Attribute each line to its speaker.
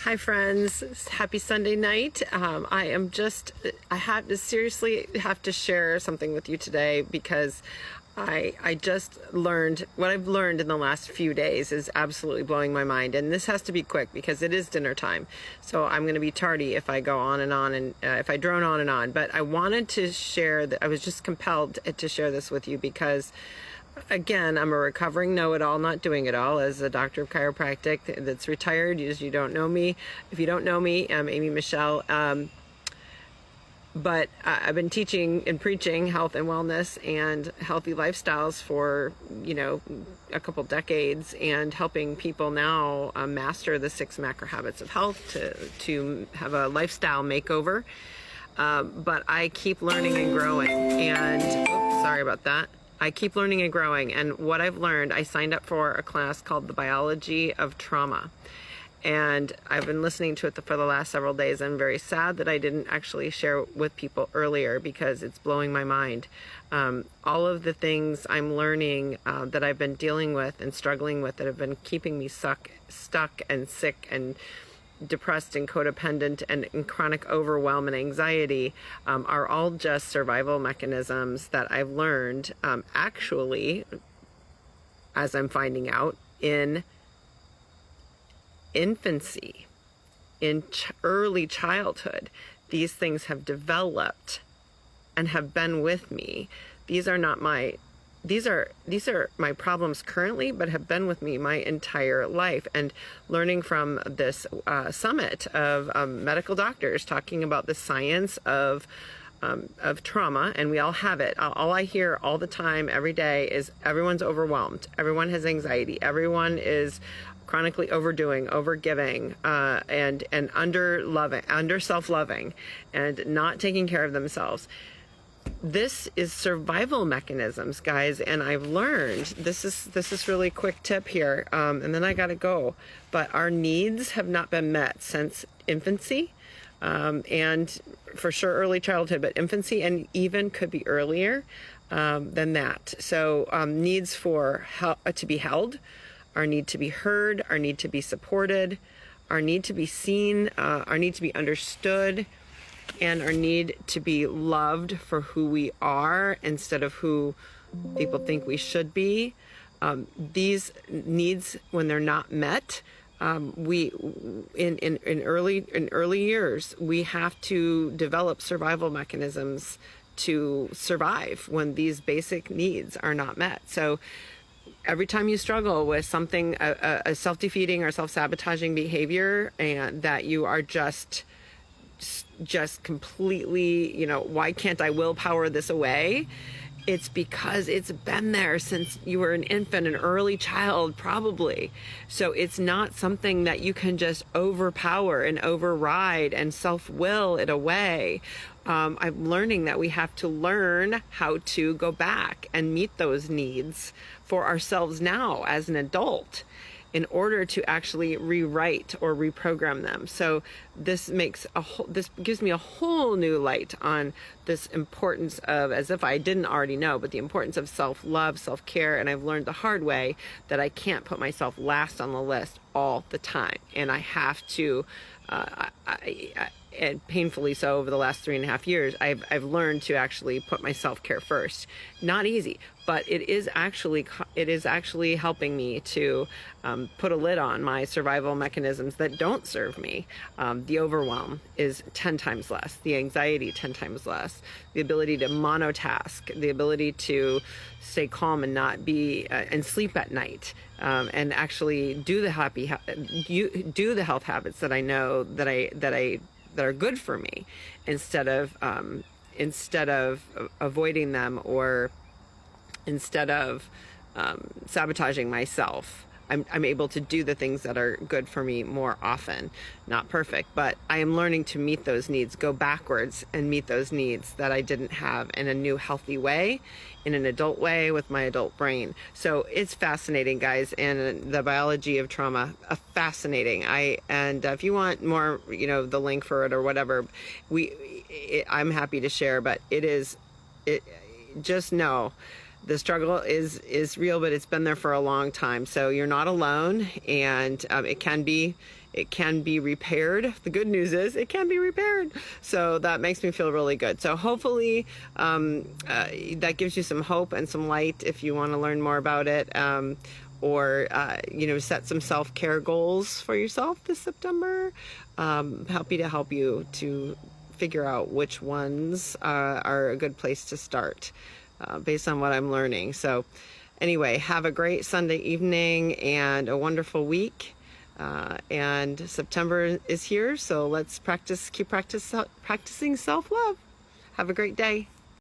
Speaker 1: Hi friends, happy Sunday night. I have to seriously have to share something with you today because I just learned what I've learned in the last few days is absolutely blowing my mind. And this has to be quick because it is dinner time. So I'm going to be tardy if I go on and if I drone on and on. But I wanted to share that I was just compelled to share this with you because again, I'm a recovering know-it-all, not doing it all, as a doctor of chiropractic that's retired. As you don't know me, if you don't know me, I'm Amy Michelle. But I've been teaching and preaching health and wellness and healthy lifestyles for, a couple decades, and helping people now master the 6 macro habits of health to have a lifestyle makeover. But I keep learning and growing, and sorry about that. I keep learning and growing, and what I've learned, I signed up for a class called The Biology of Trauma, and I've been listening to it for the last several days. I'm very sad that I didn't actually share it with people earlier because it's blowing my mind. All of the things I'm learning that I've been dealing with and struggling with that have been keeping me stuck and sick and depressed and codependent and in chronic overwhelm and anxiety are all just survival mechanisms that I've learned actually, as I'm finding out, in infancy, in early childhood. These things have developed and have been with me. These are my problems currently, but have been with me my entire life. And learning from this summit of medical doctors talking about the science of trauma, and we all have it. All I hear all the time, every day, is everyone's overwhelmed. Everyone has anxiety. Everyone is chronically overdoing, overgiving, and under self-loving, and not taking care of themselves. This is survival mechanisms, guys, and I've learned this is really quick tip here, and then I gotta go. But our needs have not been met since infancy, and for sure early childhood, but infancy, and even could be earlier than that. So needs for to be held, our need to be heard, our need to be supported, our need to be seen, our need to be understood, and our need to be loved for who we are instead of who people think we should be. These needs, when they're not met, we in early years, we have to develop survival mechanisms to survive when these basic needs are not met. So every time you struggle with something, a self-defeating or self-sabotaging behavior, and that you are just completely, why can't I willpower this away? It's because it's been there since you were an infant, an early child, probably. So it's not something that you can just overpower and override and self-will it away. I'm learning that we have to learn how to go back and meet those needs for ourselves now as an adult, in order to actually rewrite or reprogram them. So this gives me a whole new light on this importance of, as if I didn't already know, but the importance of self-love, self-care. And I've learned the hard way that I can't put myself last on the list all the time. And I have to, and painfully so over the last 3.5 years, I've learned to actually put my self-care first. Not easy, but it is actually helping me to put a lid on my survival mechanisms that don't serve me. The overwhelm is 10 times less, the anxiety 10 times less, the ability to monotask, the ability to stay calm and not be and sleep at night, and actually do the health habits that I know that are good for me, instead of avoiding them, or instead of sabotaging myself. I'm able to do the things that are good for me more often. Not perfect, but I am learning to meet those needs, go backwards and meet those needs that I didn't have in a new healthy way, in an adult way with my adult brain. So it's fascinating, guys, and the biology of trauma, fascinating. And if you want more, the link for it or whatever, I'm happy to share, but just know the struggle is real, but it's been there for a long time. So you're not alone, and it can be it can be repaired. The good news is it can be repaired. So that makes me feel really good. So hopefully that gives you some hope and some light if you want to learn more about it. Or set some self-care goals for yourself this September. Happy to help you to figure out which ones are a good place to start based on what I'm learning. So anyway, have a great Sunday evening and a wonderful week. And September is here, so let's keep practicing self-love. Have a great day.